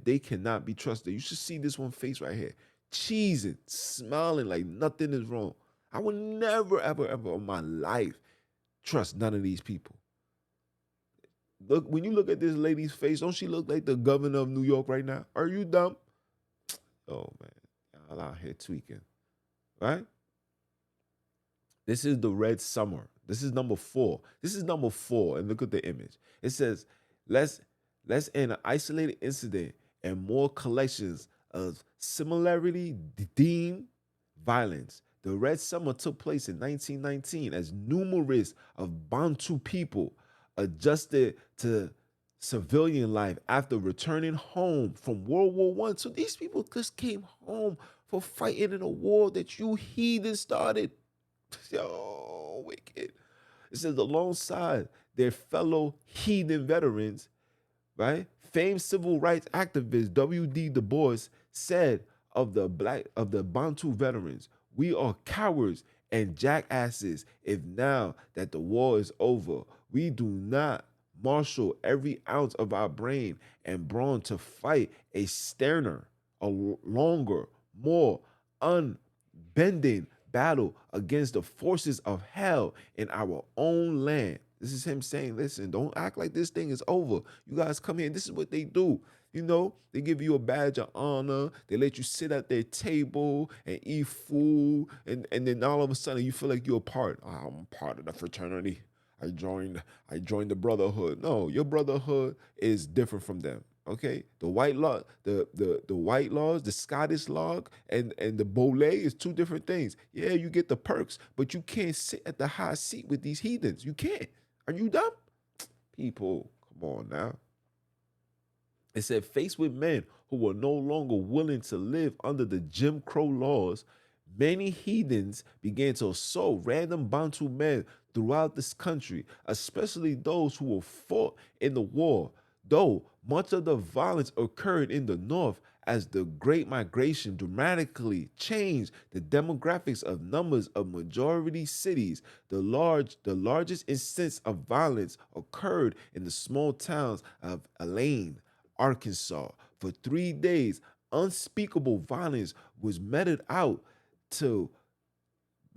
Speaker 1: They cannot be trusted. You should see this one face right here. Cheesing, smiling like nothing is wrong. I would never, ever, ever in my life trust none of these people. Look, when you look at this lady's face, don't she look like the governor of New York right now? Are you dumb? Oh, man. Y'all out here tweaking. Right? This is the Red Summer. This is number 4. This is number 4. And look at the image. It says, let's end an isolated incident and more collections of similarly deemed violence. The Red Summer took place in 1919 as numerous of Bantu people adjusted to civilian life after returning home from World War I. So these people just came home for fighting in a war that you heathens started. Yo, wicked. It says alongside their fellow heathen veterans, right? Famed civil rights activist W.D. Du Bois said of the Bantu veterans, "We are cowards and jackasses if now that the war is over, we do not marshal every ounce of our brain and brawn to fight a sterner, a longer, more unbending battle against the forces of hell in our own land." This is him saying, listen, don't act like this thing is over. You guys come here. This is what they do. You know, they give you a badge of honor. They let you sit at their table and eat food. And then all of a sudden you feel like you're a part. Oh, I'm part of the fraternity. I joined the brotherhood. No, your brotherhood is different from them. Okay, the white law, the white laws, the Scottish law, and the Bole is two different things. Yeah, you get the perks, but you can't sit at the high seat with these heathens. You can't. Are you dumb? People, come on now. It said, faced with men who were no longer willing to live under the Jim Crow laws, many heathens began to assault random Bantu men throughout this country, especially those who were fought in the war. Though much of the violence occurred in the north, as the Great Migration dramatically changed the demographics of numbers of majority cities, the largest instance of violence occurred in the small towns of Elaine, Arkansas. For 3 days, unspeakable violence was meted out to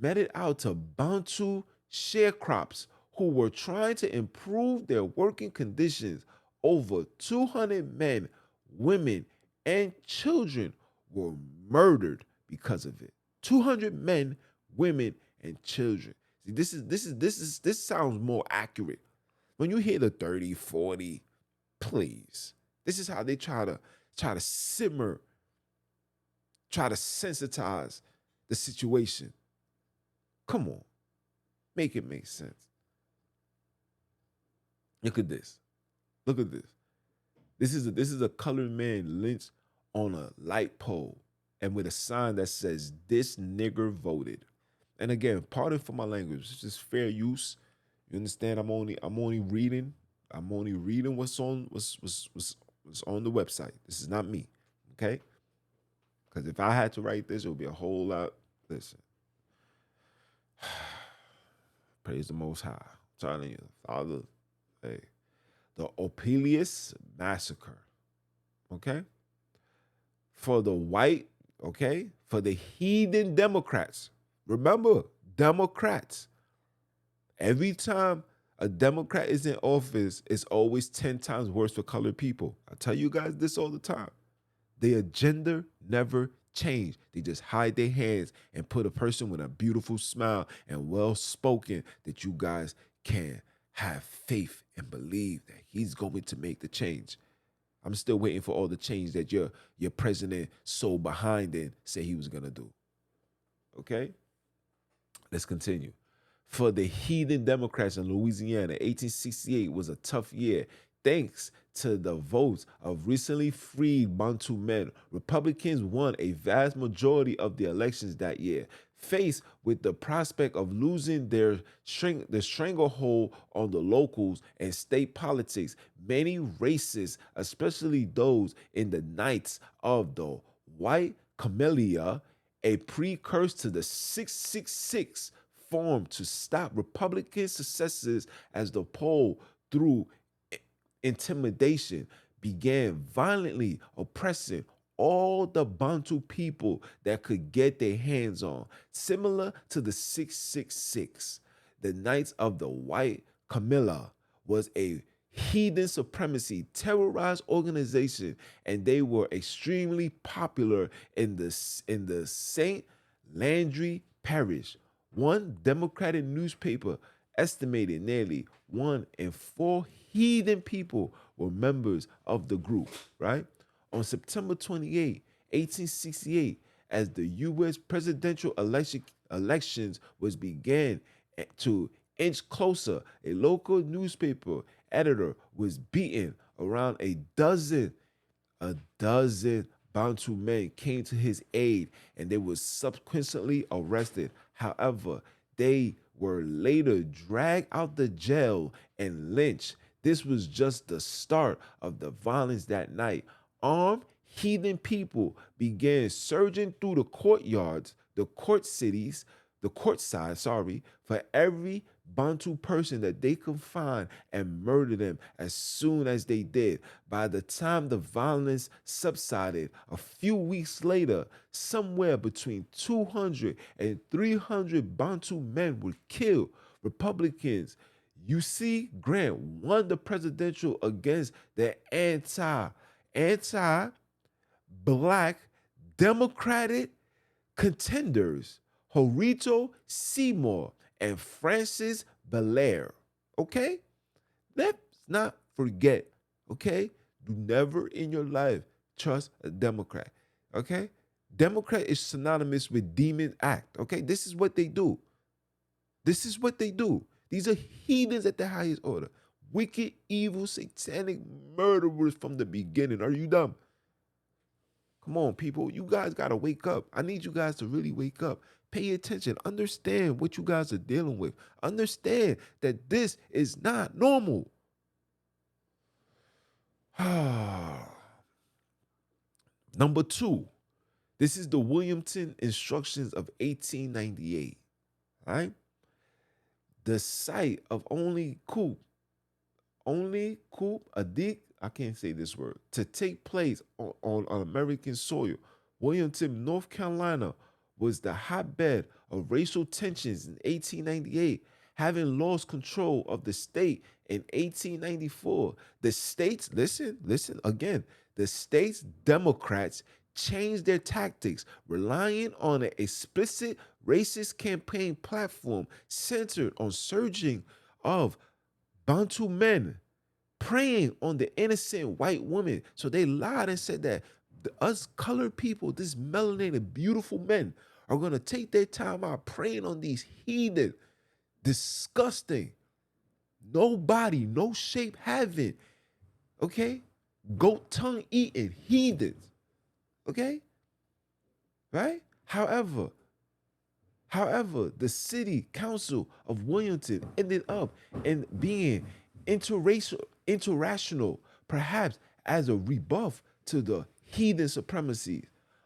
Speaker 1: Bantu sharecroppers who were trying to improve their working conditions. Over 200 men, women, and children were murdered because of it. 200 men, women, and children. See, this sounds more accurate. When you hear the 30, 40, please. This is how they try to simmer, try to sensitize the situation. Come on. Make it make sense. Look at this. Look at this. This is a colored man lynched on a light pole and with a sign that says "This nigger voted." And again, pardon for my language. It's just fair use. You understand? I'm only reading. I'm only reading what's on the website. This is not me. Okay? Because if I had to write this, it would be a whole lot. Listen. Praise the Most High. I'm telling you, Father. Hey, the Opelius massacre. Okay, for the white. Okay, for the heathen Democrats. Remember, Democrats. Every time a Democrat is in office, it's always 10 times worse for colored people. I tell you guys this all the time. The agenda never changed. They just hide their hands and put a person with a beautiful smile and well spoken that you guys can have faith and believe that he's going to make the change. I'm still waiting for all the change that your president so behind it said he was gonna do. Okay? Let's continue. For the heathen Democrats in Louisiana, 1868 was a tough year. Thanks to the votes of recently freed Bantu men, Republicans won a vast majority of the elections that year. Faced with the prospect of losing their stranglehold on the locals and state politics, many racists, especially those in the Knights of the White Camellia, a precursor to the 666, formed to stop Republican successes as the poll through intimidation began violently oppressing all the Bantu people that could get their hands on. Similar to the 666, the Knights of the White Camilla was a heathen supremacy terrorized organization, and they were extremely popular in the St. Landry parish. One Democratic newspaper estimated nearly 1 in 4 heathen people were members of the group, right? On September 28, 1868, as the U.S. presidential elections was began to inch closer, a local newspaper editor was beaten. Around a dozen Bantu men came to his aid and they were subsequently arrested. However, they were later dragged out the jail and lynched. This was just the start of the violence that night. Armed heathen people began surging through the courtyards, the court side, for every Bantu person that they could find and murder them as soon as they did. By the time the violence subsided, a few weeks later, somewhere between 200 and 300 Bantu men were killed. Republicans, you see, Grant won the presidential against the anti-black Democratic contenders Horito Seymour and Francis Belair. Okay? Let's not forget. Okay? Do never in your life trust a Democrat. Okay? Democrat is synonymous with demon act. Okay? This is what they do. This is what they do. These are heathens at the highest order. Wicked, evil, satanic murderers from the beginning. Are you dumb? Come on, people. You guys got to wake up. I need you guys to really wake up. Pay attention. Understand what you guys are dealing with. Understand that this is not normal. Number 2, this is the Williamton Instructions of 1898. All right? The site of only coup adik, I can't say this word, to take place on American soil. Williamton, North Carolina, was the hotbed of racial tensions in 1898. Having lost control of the state in 1894, the state's, listen again, the state's Democrats changed their tactics, relying on an explicit racist campaign platform centered on surging of Bantu men preying on the innocent white women. So they lied and said that us colored people, these melanated, beautiful men, are going to take their time out preying on these heathen. Disgusting. No body, no shape having. Okay? Goat tongue eating heathens. Okay? Right? However, the city council of Williamton ended up in being interrational, perhaps as a rebuff to the heathen supremacies,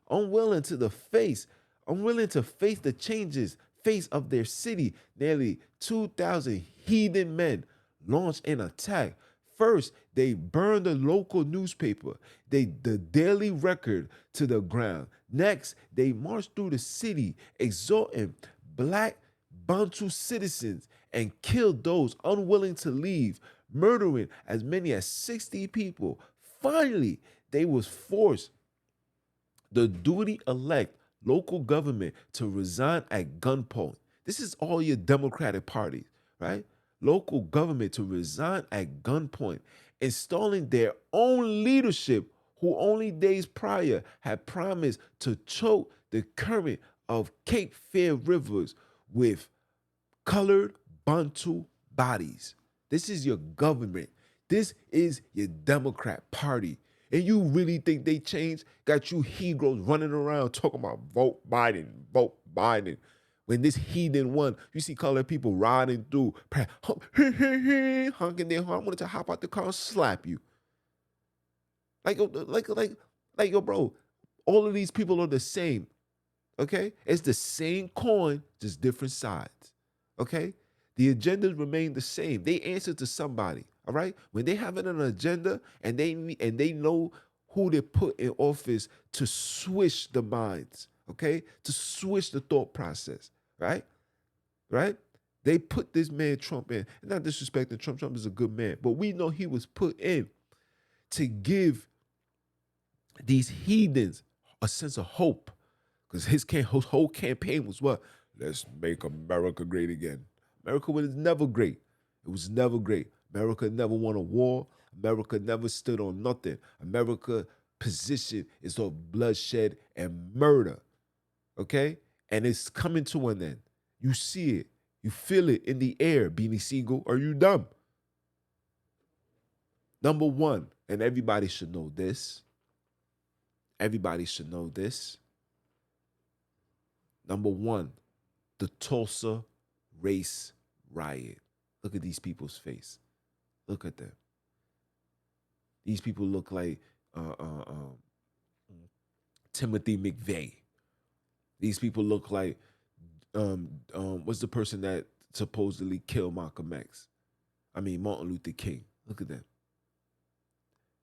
Speaker 1: unwilling to the face, unwilling to face the changes face of their city. Nearly 2,000 heathen men launched an attack. First, they burned the local newspaper, the Daily Record, to the ground. Next, they marched through the city, exhorting black Bantu citizens and killed those unwilling to leave, murdering as many as 60 people. Finally, they was forced the duty elect local government to resign at gunpoint. This is all your Democratic parties, right? Local government to resign at gunpoint, installing their own leadership who only days prior had promised to choke the current of Cape Fear rivers with colored Bantu bodies. This is your government. This is your Democrat Party. And you really think they changed? Got you Negroes running around talking about vote Biden, vote Biden. When this heathen won, you see colored people riding through, honking their horn. I wanted to hop out the car and slap you. Like, yo, bro, all of these people are the same. Okay? It's the same coin, just different sides. Okay? The agendas remain the same. They answer to somebody. All right? When they have an agenda and they know who they put in office to switch the minds, okay? To switch the thought process, right? Right? They put this man Trump in. And not disrespecting Trump. Trump is a good man, but we know he was put in to give these heathens a sense of hope. Because his whole campaign was what? Let's make America great again. America was never great. It was never great. America never won a war. America never stood on nothing. America's position is of bloodshed and murder. Okay? And it's coming to an end. You see it. You feel it in the air, Beanie Siegel. Are you dumb? Number one, and everybody should know this. Everybody should know this. Number one, the Tulsa race riot. Look at these people's face. Look at them. These people look like Timothy McVeigh. These people look like what's the person that supposedly killed Malcolm X? I mean Martin Luther King. Look at them.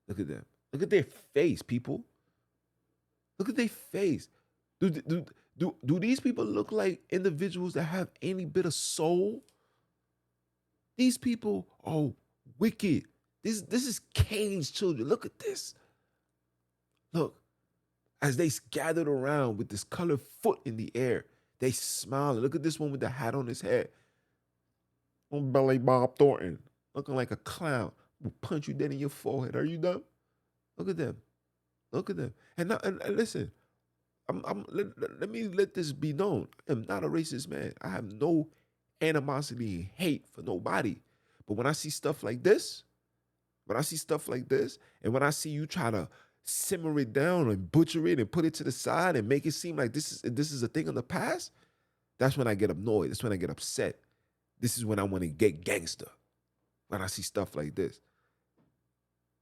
Speaker 1: Look at them. Look at their face, people. Look at their face. Do these people look like individuals that have any bit of soul? These people are wicked. This is Cain's children. Look at this. Look, as they gathered around with this colored foot in the air, they smile. Look at this one with the hat on his head. On belly Bob Thornton, looking like a clown. Will punch you dead in your forehead. Are you dumb? Look at them. Look at them. And listen, let me let this be known. I am not a racist man. I have no animosity and hate for nobody. But when I see stuff like this, and when I see you try to simmer it down and butcher it and put it to the side and make it seem like this is a thing of the past, that's when I get annoyed. That's when I get upset. This is when I want to get gangster. When I see stuff like this.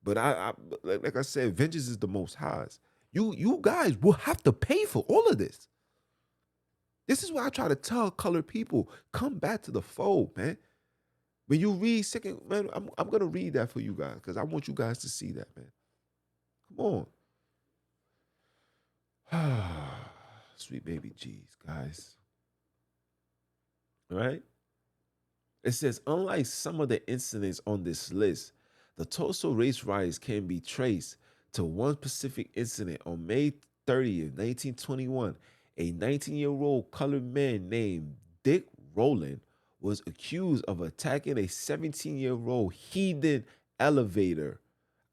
Speaker 1: But I like I said, vengeance is the most highs. You guys will have to pay for all of this. This is why I try to tell colored people, come back to the fold, man. When you read second, man, I'm gonna read that for you guys because I want you guys to see that, man. Come on. Sweet baby G's, guys. All right? It says, unlike some of the incidents on this list, the Tulsa race riots can be traced to one specific incident on May 30th, 1921. A 19-year-old colored man named Dick Rowland was accused of attacking a 17-year-old heathen elevator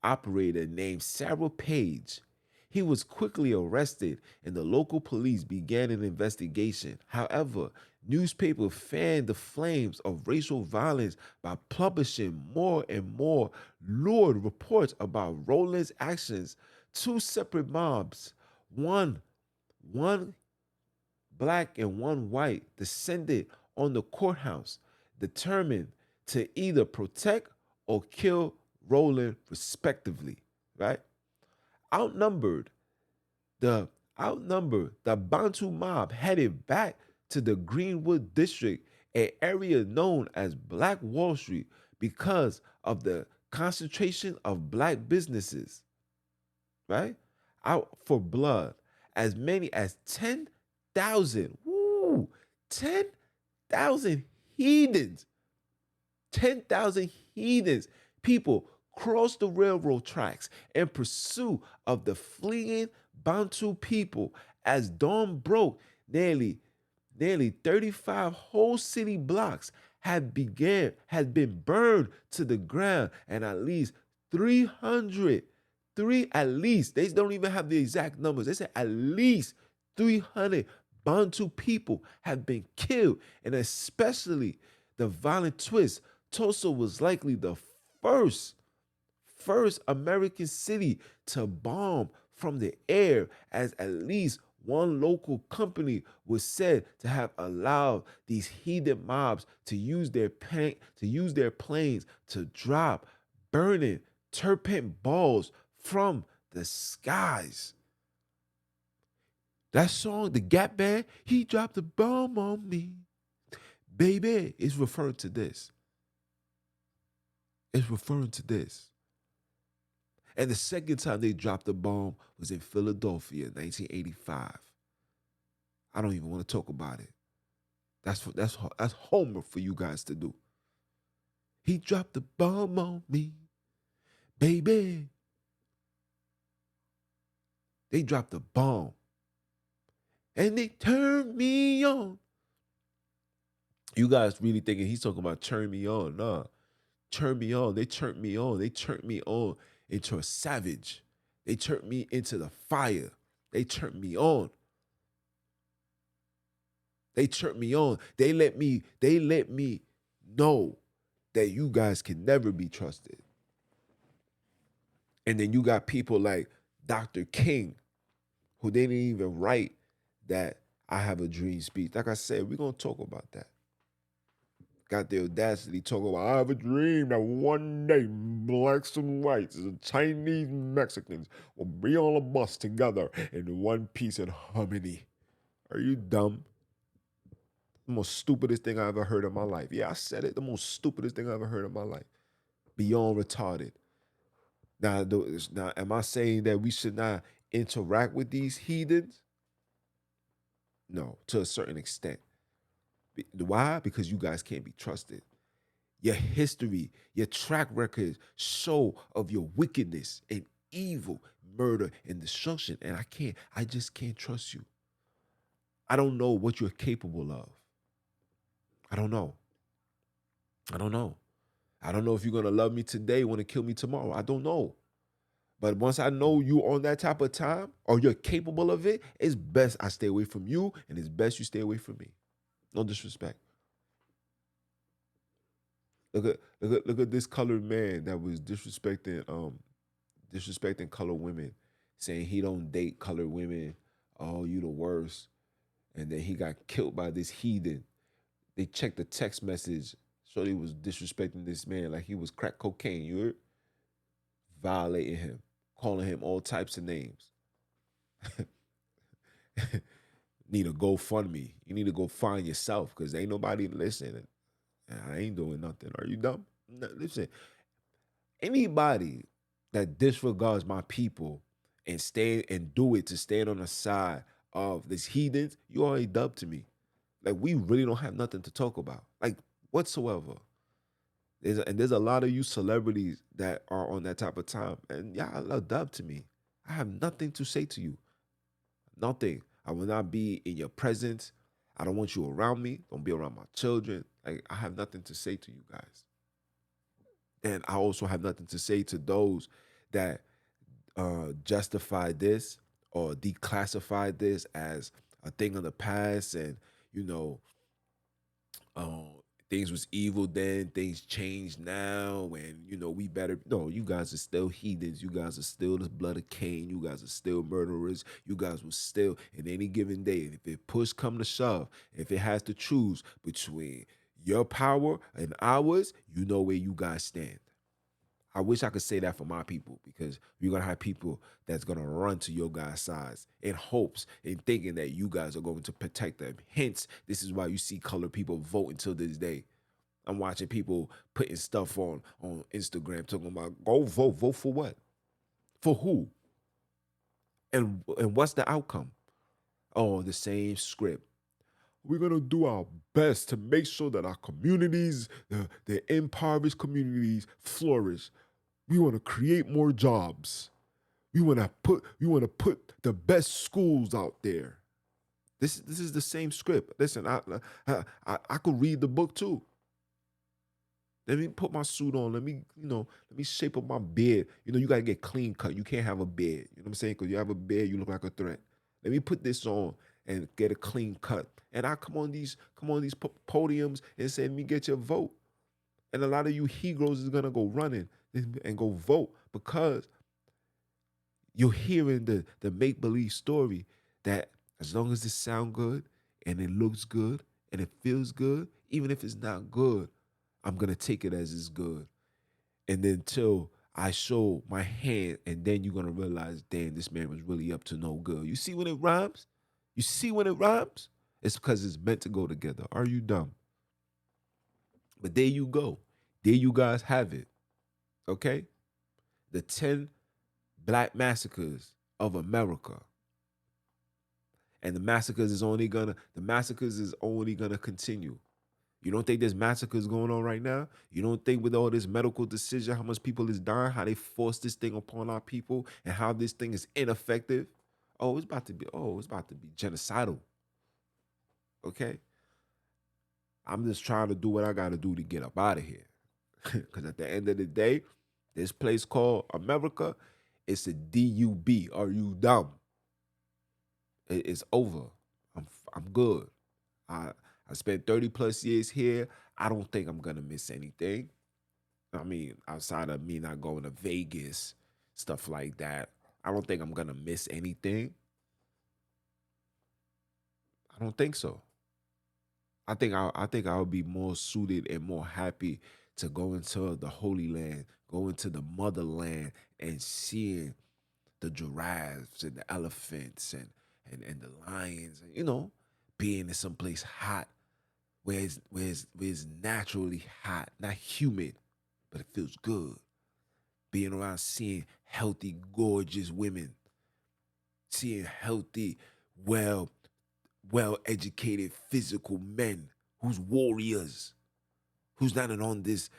Speaker 1: operator named Sarah Page. He was quickly arrested and the local police began an investigation. However, newspapers fanned the flames of racial violence by publishing more and more lurid reports about Rowland's actions. Two separate mobs, one one black and one white, descended on the courthouse, determined to either protect or kill Rowland respectively, right? Outnumbered, the the Bantu mob headed back to the Greenwood district, an area known as Black Wall Street because of the concentration of black businesses, right? Out for blood. As many as 10,000, 10,000 heathens, 10,000 heathens, people crossed the railroad tracks in pursuit of the fleeing Bantu people. As dawn broke, nearly 35 whole city blocks had been burned to the ground, and at least 300, at least, they don't even have the exact numbers. They said at least 300 Bantu people have been killed, and especially the violent twist. Tulsa was likely the first American city to bomb from the air, as at least one local company was said to have allowed these heathen mobs to use their planes to drop burning turpent balls from the skies. That song, the Gap Band, he dropped a bomb on me, baby, is referring to this. It's referring to this. And the second time they dropped the bomb was in Philadelphia in 1985. I don't even want to talk about it. That's homework for you guys to do. He dropped the bomb on me, baby. They dropped the bomb. And they turned me on. You guys really thinking he's talking about turn me on? Nah. Turn me on. They turned me on. They turned me on into a savage. They turned me into the fire. They turned me on. They turned me on. They let me know that you guys can never be trusted. And then you got people like Dr. King, who didn't even write that I have a dream speech. Like I said, we're gonna talk about that. Got the audacity to talk about I have a dream that one day blacks and whites and Chinese Mexicans will be on a bus together in one piece in harmony. Are you dumb? The most stupidest thing I ever heard in my life. Yeah, I said it. The most stupidest thing I ever heard in my life. Beyond retarded. Now, am I saying that we should not interact with these heathens? No, to a certain extent. Why? Because you guys can't be trusted. Your history, your track records show of your wickedness and evil, murder and destruction. And I just can't trust you. I don't know what you're capable of. I don't know. I don't know. I don't know if you're going to love me today, want to kill me tomorrow. I don't know. But once I know you on that type of time or you're capable of it, it's best I stay away from you and it's best you stay away from me. No disrespect. Look at this colored man that was disrespecting colored women, saying he don't date colored women. Oh, you the worst. And then he got killed by this heathen. They checked the text message. Shorty was disrespecting this man like he was crack cocaine. You heard? Violating him, calling him all types of names. Need a GoFundMe. You need to go find yourself because ain't nobody listening. I ain't doing nothing. Are you dumb? No, listen, anybody that disregards my people and do it to stand on the side of this heathens, you already dubbed to me. Like, we really don't have nothing to talk about, like, whatsoever. There's a lot of you celebrities that are on that type of time, and y'all dub to me. I have nothing to say to you. Nothing. I will not be in your presence. I don't want you around me. Don't be around my children. Like, I have nothing to say to you guys. And I also have nothing to say to those that justify this or declassify this as a thing of the past, and you know, um, things was evil then, things changed now, and we better. No, you guys are still heathens. You guys are still the blood of Cain. You guys are still murderers. You guys will still, in any given day, if it push come to shove, if it has to choose between your power and ours, you know where you guys stand. I wish I could say that for my people, because you're gonna have people that's gonna run to your guys' sides in hopes, in thinking that you guys are going to protect them. Hence, this is why you see colored people vote until this day. I'm watching people putting stuff on Instagram talking about go vote. Vote for what? For who? And what's the outcome? Oh, the same script. We're gonna do our best to make sure that our communities, the impoverished communities, flourish. We want to create more jobs. We want to put the best schools out there. This is the same script. Listen, I could read the book too. Let me put my suit on. Let me shape up my beard. You gotta get clean cut. You can't have a beard. You know what I'm saying? Because you have a beard, you look like a threat. Let me put this on and get a clean cut. And I come on these podiums and say, let me get your vote. And a lot of you Heroes is gonna go running and go vote because you're hearing the make believe story that as long as it sound good and it looks good and it feels good, even if it's not good, I'm gonna take it as it's good. And then till I show my hand, and then you're gonna realize, damn, this man was really up to no good. You see when it rhymes? You see when it rhymes? It's because it's meant to go together. Are you dumb? But there you go. There you guys have it. Okay? The 10 Black Massacres of America. And the massacres is only gonna continue. You don't think there's massacres going on right now? You don't think with all this medical decision, how much people is dying, how they force this thing upon our people, and how this thing is ineffective? Oh, it's about to be genocidal. Okay? I'm just trying to do what I gotta do to get up out of here. Because at the end of the day, this place called America, it's a DUB. Are you dumb? It's over. I'm good. I I spent 30 plus years here. I don't think I'm gonna miss anything. I mean, outside of me not going to Vegas, stuff like that. I don't think I'm gonna miss anything. I don't think so. I think I'll be more suited and more happy to go into the Holy Land, go into the motherland, and seeing the giraffes and the elephants and the lions, and being in someplace hot where it's naturally hot, not humid, but it feels good. Being around seeing healthy, gorgeous women, seeing healthy, well, well educated, physical men who's warriors, who's not on this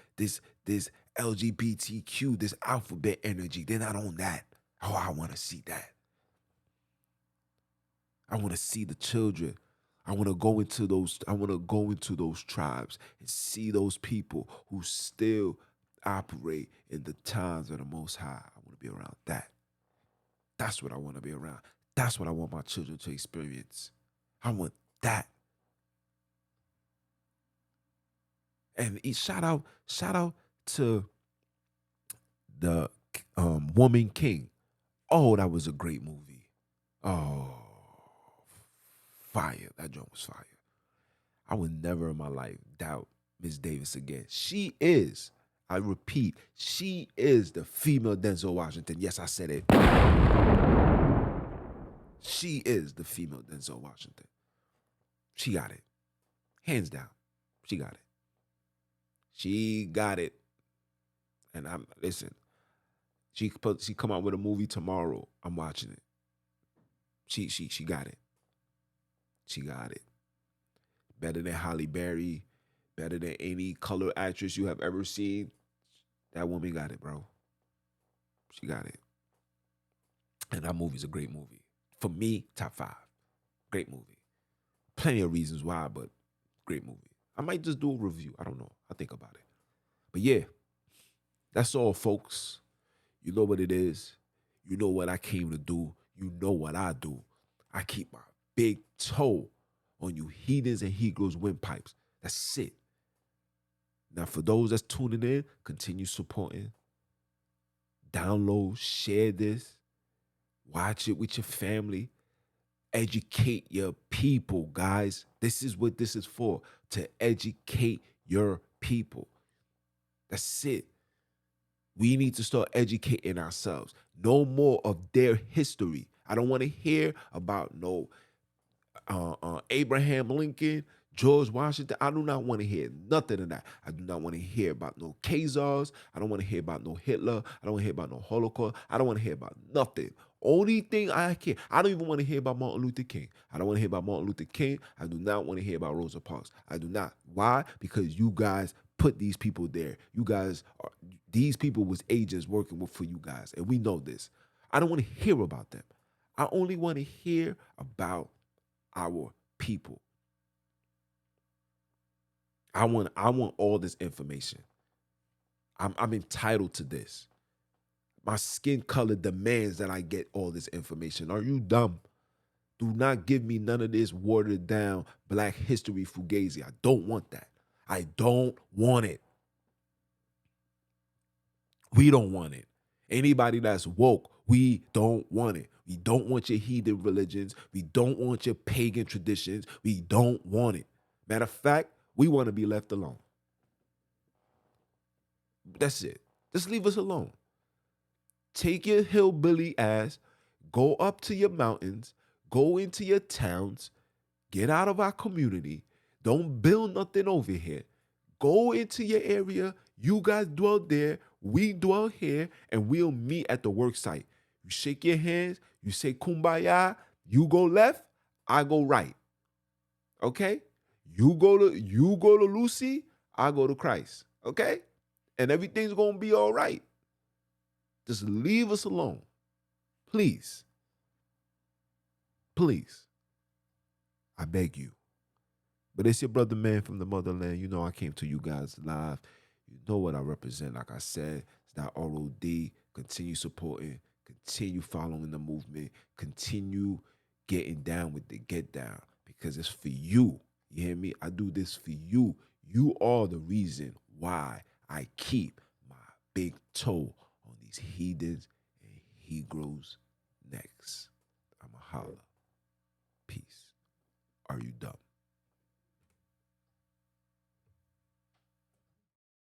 Speaker 1: LGBTQ, this alphabet energy. They're not on that. Oh, I want to see that. I want to see the children. I want to go into those tribes and see those people who still operate in the times of the Most High. I want to be around that. That's what I want to be around. That's what I want my children to experience. I want that. And shout out to the Woman King. Oh, that was a great movie. Oh, fire. That joint was fire. I would never in my life doubt Miss Davis again. She is, I repeat, she is the female Denzel Washington. Yes, I said it. She is the female Denzel Washington. She got it. Hands down. She got it. She got it. And I'm listen, she come out with a movie tomorrow. I'm watching it. She got it. She got it. Better than Holly Berry, better than any color actress you have ever seen. That woman got it, bro. She got it. And that movie's a great movie. For me, top 5. Great movie. Plenty of reasons why, but great movie. I might just do a review. I don't know. I'll think about it. But yeah, that's all, folks. You know what it is. You know what I came to do. You know what I do. I keep my big toe on you heathens and Negroes windpipes. That's it. Now, for those that's tuning in, continue supporting. Download, share this. Watch it with your family. Educate your people, guys. This is what this is for, to educate your people. That's it. We need to start educating ourselves. No more of their history. I don't want to hear about no Abraham Lincoln, George Washington. I do not want to hear nothing of that. I do not want to hear about no Khazars. I don't want to hear about no Hitler. I don't want to hear about no Holocaust. I don't want to hear about nothing. Only thing I care, I don't even want to hear about Martin Luther King. I don't want to hear about Martin Luther King. I do not want to hear about Rosa Parks. I do not. Why? Because you guys put these people there. You guys are, these people was agents working for you guys, and we know this. I don't want to hear about them. I only want to hear about our people. I want all this information. I'm entitled to this. My skin color demands that I get all this information. Are you dumb? Do not give me none of this watered down Black history fugazi. I don't want that. I don't want it. We don't want it. Anybody that's woke, we don't want it. We don't want your heathen religions. We don't want your pagan traditions. We don't want it. Matter of fact, we want to be left alone. That's it. Just leave us alone. Take your hillbilly ass, go up to your mountains, go into your towns, get out of our community. Don't build nothing over here. Go into your area. You guys dwell there. We dwell here, and we'll meet at the work site. You shake your hands. You say kumbaya. You go left. I go right. Okay? You go to Lucy. I go to Christ. Okay? And everything's gonna be all right. Just leave us alone. Please. Please. I beg you. But it's your brother man from the motherland. You know I came to you guys live. You know what I represent. Like I said, it's that ROD. Continue supporting. Continue following the movement. Continue getting down with the get down. Because it's for you. You hear me? I do this for you. You are the reason why I keep my big toe on these heathens and Negroes' necks. I'm a holler.